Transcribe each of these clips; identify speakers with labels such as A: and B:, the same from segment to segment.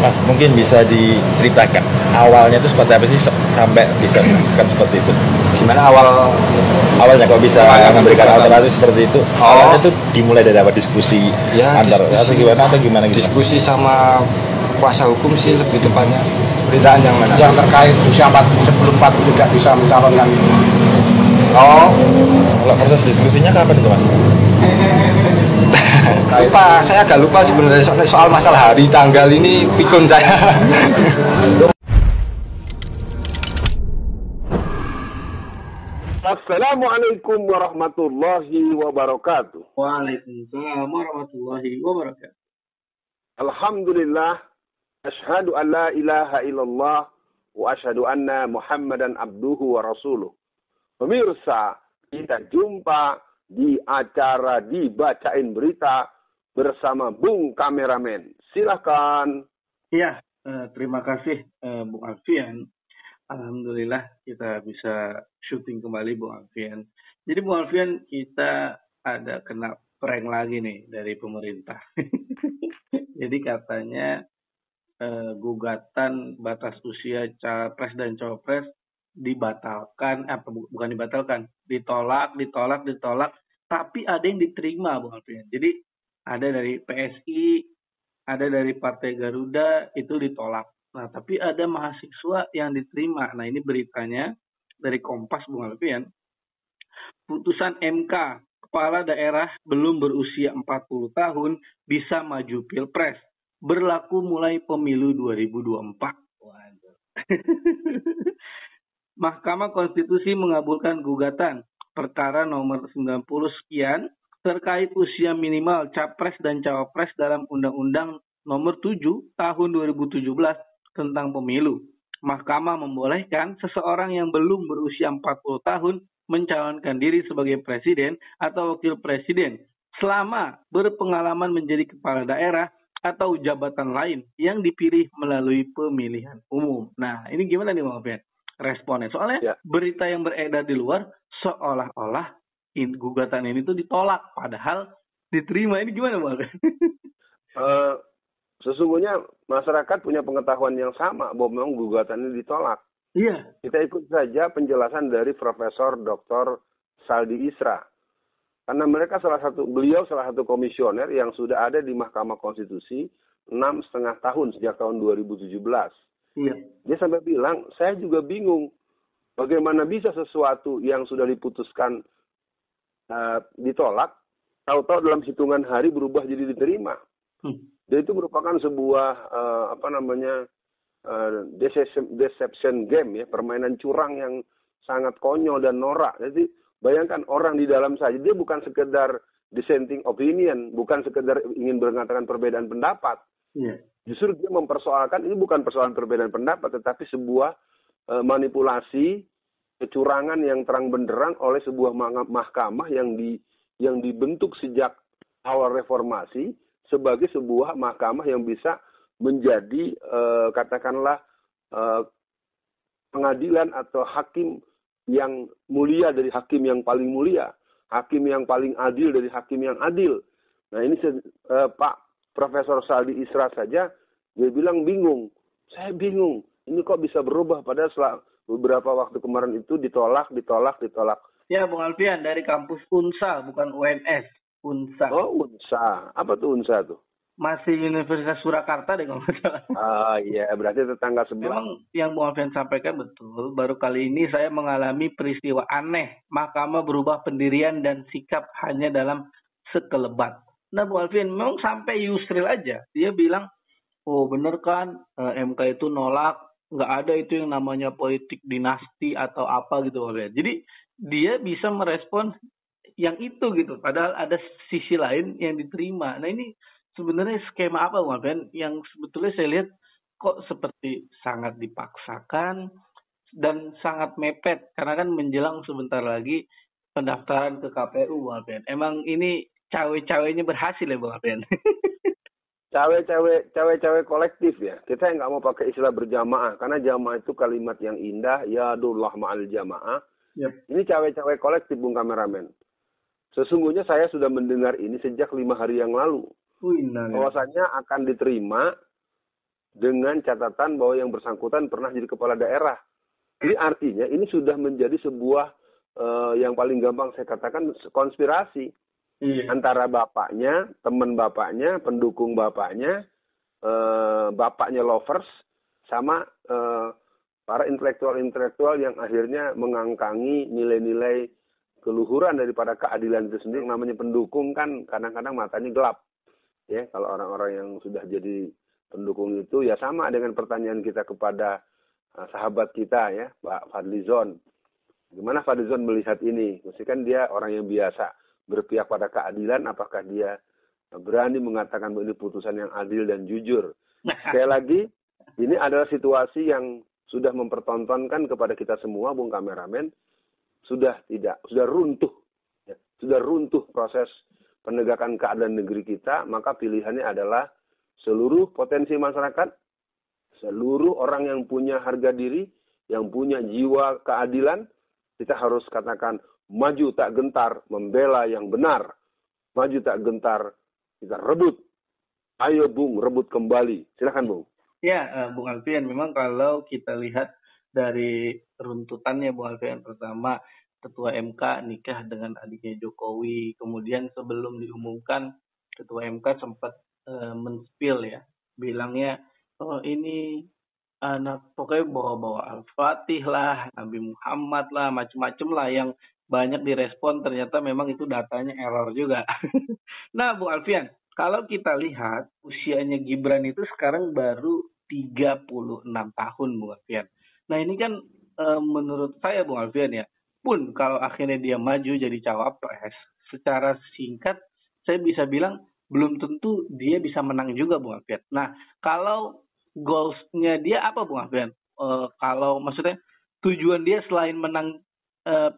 A: Mungkin bisa diceritakan awalnya itu seperti apa sih sampai bisa memutuskan seperti itu?
B: Gimana
A: Awalnya kok bisa memberikan alternatif seperti itu? Awalnya itu dimulai dari apa, diskusi
B: ya,
A: antar atau gimana?
B: diskusi sama kuasa hukum sih lebih tepatnya. Beritaan yang mana?
C: Yang terkait usia sebelum 40 tidak bisa mencalonkan.
A: Kalau proses diskusinya kapan itu, Mas?
B: Lupa, saya agak lupa sebenarnya soal masalah hari tanggal ini pikun saya.
D: Assalamualaikum warahmatullahi wabarakatuh.
C: Waalaikumsalam warahmatullahi wabarakatuh.
D: Alhamdulillah, asyhadu an la ilaha illallah wa asyhadu anna Muhammadan abduhu wa rasuluh. Pemirsa, kita jumpa di acara Dibacain Berita bersama Bung Kameramen. Silakan.
C: Iya, terima kasih Bung Alfian. Alhamdulillah kita bisa syuting kembali Bung Alfian. Jadi Bung Alfian, kita ada kena prank lagi nih dari pemerintah. Jadi katanya gugatan batas usia capres dan cawapres dibatalkan, bukan dibatalkan, ditolak, tapi ada yang diterima Bung Alfian. Jadi ada dari PSI, ada dari Partai Garuda, itu ditolak. Nah, tapi ada mahasiswa yang diterima. Nah, ini beritanya dari Kompas Bung Alfian. Putusan MK, kepala daerah belum berusia 40 tahun bisa maju Pilpres. Berlaku mulai pemilu 2024. Waduh. Mahkamah Konstitusi mengabulkan gugatan perkara nomor 90 sekian terkait usia minimal capres dan cawapres dalam Undang-Undang nomor 7 tahun 2017 tentang pemilu. Mahkamah membolehkan seseorang yang belum berusia 40 tahun mencalonkan diri sebagai presiden atau wakil presiden selama berpengalaman menjadi kepala daerah atau jabatan lain yang dipilih melalui pemilihan umum. Nah, ini gimana nih Bang Alfian responnya? Soalnya berita yang beredar di luar seolah-olah gugatan ini tuh ditolak, padahal diterima. Ini gimana Bang Alfian?
D: Sesungguhnya masyarakat punya pengetahuan yang sama bahwa memang gugatan ini ditolak.
C: Iya.
D: Kita ikut saja penjelasan dari Profesor Dr. Saldi Isra. Karena beliau salah satu komisioner yang sudah ada di Mahkamah Konstitusi 6,5 tahun sejak tahun 2017.
C: Iya.
D: Dia sampai bilang, saya juga bingung bagaimana bisa sesuatu yang sudah diputuskan ditolak, tahu-tahu dalam hitungan hari berubah jadi diterima. Dan itu merupakan sebuah deception game ya, permainan curang yang sangat konyol dan norak. Jadi bayangkan orang di dalam saja, dia bukan sekedar dissenting opinion, bukan sekedar ingin mengatakan perbedaan pendapat.
C: Yeah.
D: Justru dia mempersoalkan ini bukan persoalan perbedaan pendapat, tetapi sebuah manipulasi, kecurangan yang terang benderang oleh sebuah mahkamah yang dibentuk sejak awal reformasi sebagai sebuah mahkamah yang bisa menjadi katakanlah pengadilan atau hakim yang mulia dari hakim yang paling mulia, hakim yang paling adil dari hakim yang adil. Nah ini Pak Profesor Saldi Isra saja, dia bilang bingung. Saya bingung, ini kok bisa berubah padahal setelah beberapa waktu kemarin itu ditolak.
C: Ya Bung Alfian, dari kampus UNSA, bukan UNS, UNSA.
D: Oh UNSA, apa tuh UNSA tuh?
C: Masih Universitas Surakarta deh kalau nggak salah.
D: Ah iya, berarti tetangga sebelah.
C: Memang yang Bung Alfian sampaikan betul. Baru kali ini saya mengalami peristiwa aneh. Mahkamah berubah pendirian dan sikap hanya dalam sekelebat. Nah Bung Alfian memang sampai Yusril aja. Dia bilang, oh bener kan MK itu nolak. Nggak ada itu yang namanya politik dinasti atau apa gitu Bung Alfian. Jadi dia bisa merespon yang itu gitu. Padahal ada sisi lain yang diterima. Nah ini sebenarnya skema apa Bung Alfian yang sebetulnya saya lihat kok seperti sangat dipaksakan dan sangat mepet karena kan menjelang sebentar lagi pendaftaran ke KPU Bung Alfian. Emang ini cawe-cawenya berhasil ya Bung Alfian?
D: Cawe-cawe kolektif ya. Kita nggak mau pakai istilah berjamaah karena jamaah itu kalimat yang indah, ya dullah ma'al jamaah.
C: Yep.
D: Ini cawe-cawe kolektif Bung Kameramen. Sesungguhnya saya sudah mendengar ini sejak 5 hari yang lalu. Bahwasanya akan diterima dengan catatan bahwa yang bersangkutan pernah jadi kepala daerah. Ini artinya ini sudah menjadi sebuah yang paling gampang saya katakan konspirasi antara bapaknya, teman bapaknya, pendukung bapaknya, bapaknya lovers, sama para intelektual-intelektual yang akhirnya mengangkangi nilai-nilai keluhuran daripada keadilan itu sendiri. Yang namanya pendukung kan kadang-kadang matanya gelap. Ya, kalau orang-orang yang sudah jadi pendukung itu ya sama dengan pertanyaan kita kepada sahabat kita ya, Pak Fadlizon. Gimana Fadlizon melihat ini? Mesti kan dia orang yang biasa berpihak pada keadilan, apakah dia berani mengatakan bahwa ini putusan yang adil dan jujur? Sekali lagi, ini adalah situasi yang sudah mempertontonkan kepada kita semua, Bung Kameramen, sudah runtuh. Ya, sudah runtuh proses penegakan keadilan negeri kita, maka pilihannya adalah seluruh potensi masyarakat, seluruh orang yang punya harga diri, yang punya jiwa keadilan, kita harus katakan maju tak gentar membela yang benar. Maju tak gentar kita rebut. Ayo Bung, rebut kembali. Silakan Bung.
C: Ya, Bung Alfian, memang kalau kita lihat dari runtutannya Bung Alfian, pertama Ketua MK nikah dengan adiknya Jokowi, kemudian sebelum diumumkan Ketua MK sempat men-spill ya, bilangnya oh ini anak pokoknya bawa-bawa Al-Fatih lah, Nabi Muhammad lah, macem-macem lah yang banyak direspon, ternyata memang itu datanya error juga. Nah, Bung Alfian, kalau kita lihat usianya Gibran itu sekarang baru 36 tahun, Bung Alfian. Nah, ini kan menurut saya, Bung Alfian ya, pun kalau akhirnya dia maju jadi cawapres, secara singkat saya bisa bilang belum tentu dia bisa menang juga, Bung Alfian. Nah, kalau goals-nya dia apa, Bung Alfian? Kalau maksudnya tujuan dia selain menang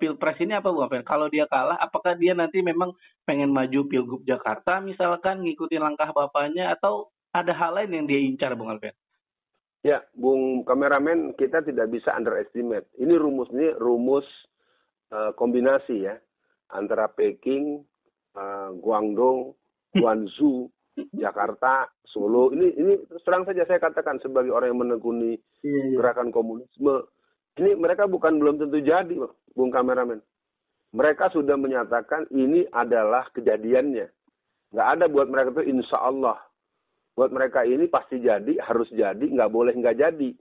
C: Pilpres ini apa, Bung Alfian? Kalau dia kalah, apakah dia nanti memang pengen maju Pilgub Jakarta misalkan, ngikutin langkah bapaknya, atau ada hal lain yang dia incar, Bung Alfian?
D: Ya, Bung Kameramen, kita tidak bisa underestimate. Ini rumus kombinasi ya, antara Peking, Guangdong, Guangzhou, Jakarta, Solo. Ini terang saja saya katakan sebagai orang yang menekuni gerakan komunisme. Ini mereka belum tentu jadi, Bung Kameramen. Mereka sudah menyatakan ini adalah kejadiannya. Nggak ada buat mereka itu insya Allah. Buat mereka ini pasti jadi, harus jadi, nggak boleh nggak jadi.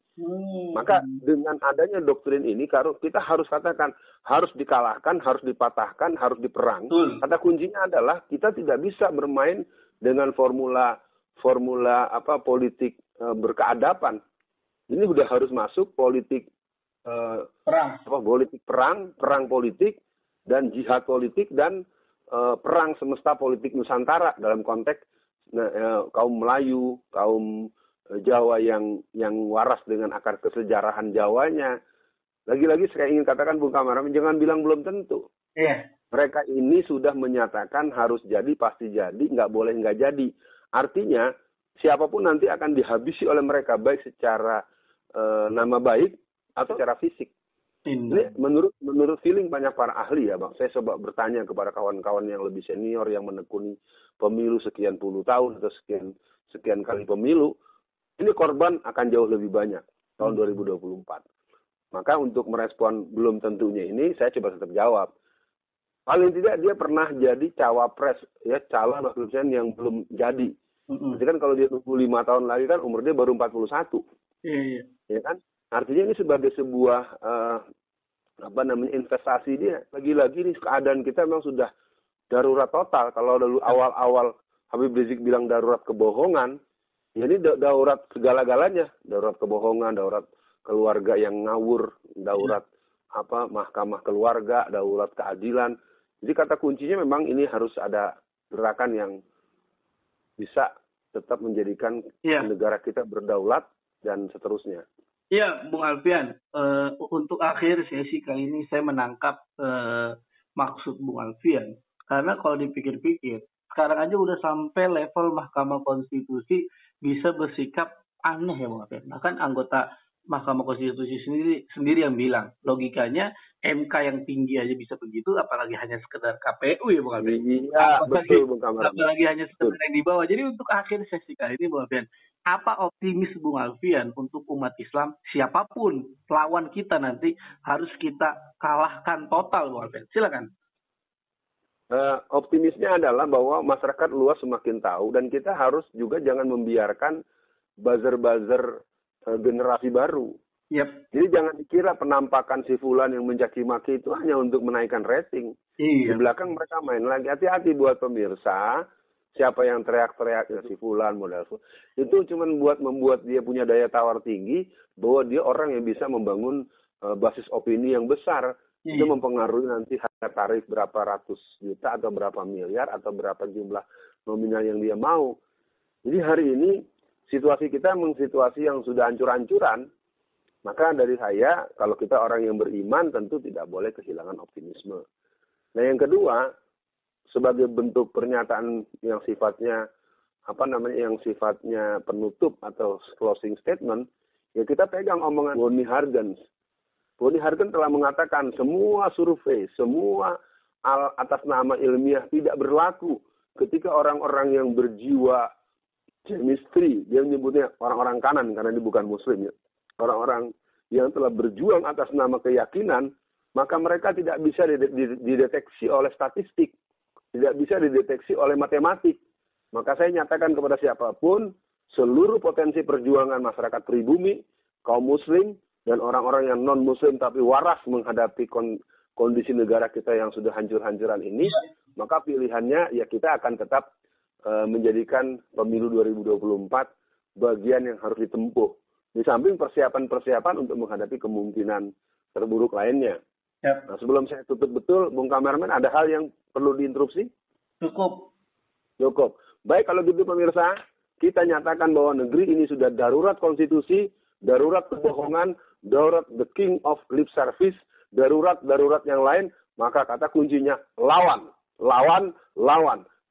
D: Maka dengan adanya doktrin ini, kita harus katakan, harus dikalahkan, harus dipatahkan, harus diperang. Kata kuncinya adalah kita tidak bisa bermain dengan formula politik berkeadaban. Ini sudah harus masuk politik perang politik dan jihad politik dan perang semesta politik Nusantara dalam konteks kaum Melayu, kaum Jawa yang waras dengan akar kesejarahan Jawanya. Lagi-lagi saya ingin katakan Bung Kameramen, jangan bilang belum tentu. Mereka ini sudah menyatakan harus jadi, pasti jadi, nggak boleh nggak jadi. Artinya siapapun nanti akan dihabisi oleh mereka, baik secara nama baik atau secara fisik. Ini menurut feeling banyak para ahli ya, Bang. Saya coba bertanya kepada kawan-kawan yang lebih senior yang menekuni pemilu sekian puluh tahun atau sekian kali pemilu. Ini korban akan jauh lebih banyak tahun 2024. Maka untuk merespon belum tentunya ini, saya coba tetap jawab. Paling tidak dia pernah jadi cawapres, ya, calon wakil presiden yang belum jadi. Berarti kan kalau dia 25 tahun lagi kan umur dia baru 41.
C: Iya.
D: Ya kan? Artinya ini sebagai sebuah investasi dia. Lagi-lagi nih keadaan kita memang sudah darurat total. Kalau dulu awal-awal Habib Rizik bilang darurat kebohongan, ya ini darurat segala-galanya. Darurat kebohongan, darurat keluarga yang ngawur, darurat mahkamah keluarga, darurat keadilan. Jadi kata kuncinya memang ini harus ada gerakan yang bisa tetap menjadikan negara kita berdaulat dan seterusnya.
C: Iya, Bung Alfian. Untuk akhir sesi kali ini saya menangkap maksud Bung Alfian. Karena kalau dipikir-pikir, sekarang aja udah sampai level Mahkamah Konstitusi bisa bersikap aneh ya Bung Alfian. Bahkan anggota Mahkamah Konstitusi sendiri yang bilang. Logikanya MK yang tinggi aja bisa begitu, apalagi hanya sekedar KPU ya Bung Alfian.
D: Iya, betul Bung Kamar.
C: Apalagi hanya sekedar yang di bawah. Jadi untuk akhir sesi kali ini Bung Alfian, apa optimis Bung Alfian untuk umat Islam, siapapun lawan kita nanti harus kita kalahkan total Bung Alfian. Silakan.
D: Optimisnya adalah bahwa masyarakat luas semakin tahu dan kita harus juga jangan membiarkan buzzer-buzzer generasi baru.
C: Yep.
D: Jadi jangan dikira penampakan si fulan yang mencaci maki itu hanya untuk menaikkan rating.
C: Iya.
D: Di belakang mereka main lagi. Hati-hati buat pemirsa. Siapa yang teriak-teriak si fulan model itu cuma membuat dia punya daya tawar tinggi bahwa dia orang yang bisa membangun basis opini yang besar. Itu mempengaruhi nanti harga tarif berapa ratus juta atau berapa miliar atau berapa jumlah nominal yang dia mau. Jadi hari ini situasi kita memang situasi yang sudah hancur-hancuran. Maka dari saya, kalau kita orang yang beriman tentu tidak boleh kehilangan optimisme. Nah yang kedua, sebagai bentuk pernyataan yang sifatnya yang sifatnya penutup atau closing statement, ya kita pegang omongan Bonnie Hargens. Bonnie Hargens telah mengatakan semua survei, semua atas nama ilmiah tidak berlaku ketika orang-orang yang berjiwa chemistry, dia menyebutnya orang-orang kanan karena ini bukan muslim ya. Orang-orang yang telah berjuang atas nama keyakinan, maka mereka tidak bisa dideteksi oleh statistik, tidak bisa dideteksi oleh matematik. Maka saya nyatakan kepada siapapun, seluruh potensi perjuangan masyarakat pribumi, kaum muslim, dan orang-orang yang non-muslim tapi waras menghadapi kondisi negara kita yang sudah hancur-hancuran ini, maka pilihannya ya kita akan tetap menjadikan pemilu 2024 bagian yang harus ditempuh. Di samping persiapan-persiapan untuk menghadapi kemungkinan terburuk lainnya.
C: Yep.
D: Nah, sebelum saya tutup betul, Bung Kameramen, ada hal yang perlu diinterupsi? Cukup. Baik, kalau gitu pemirsa, kita nyatakan bahwa negeri ini sudah darurat konstitusi, darurat kebohongan, darurat the king of lip service, darurat yang lain, maka kata kuncinya lawan.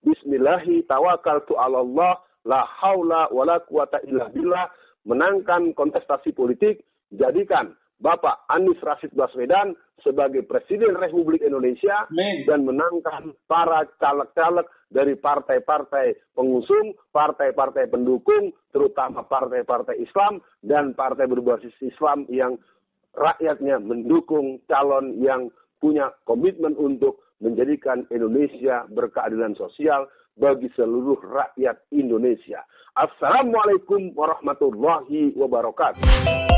D: Bismillahi tawakkaltu 'alallah, la haula wala quwata illa billah. Menangkan kontestasi politik, jadikan Bapak Anies Rashid Baswedan sebagai Presiden Republik Indonesia. Amin. Dan menangkan para caleg-caleg dari partai-partai pengusung, partai-partai pendukung, terutama partai-partai Islam dan partai berbasis Islam yang rakyatnya mendukung calon yang punya komitmen untuk menjadikan Indonesia berkeadilan sosial bagi seluruh rakyat Indonesia. Assalamualaikum warahmatullahi wabarakatuh.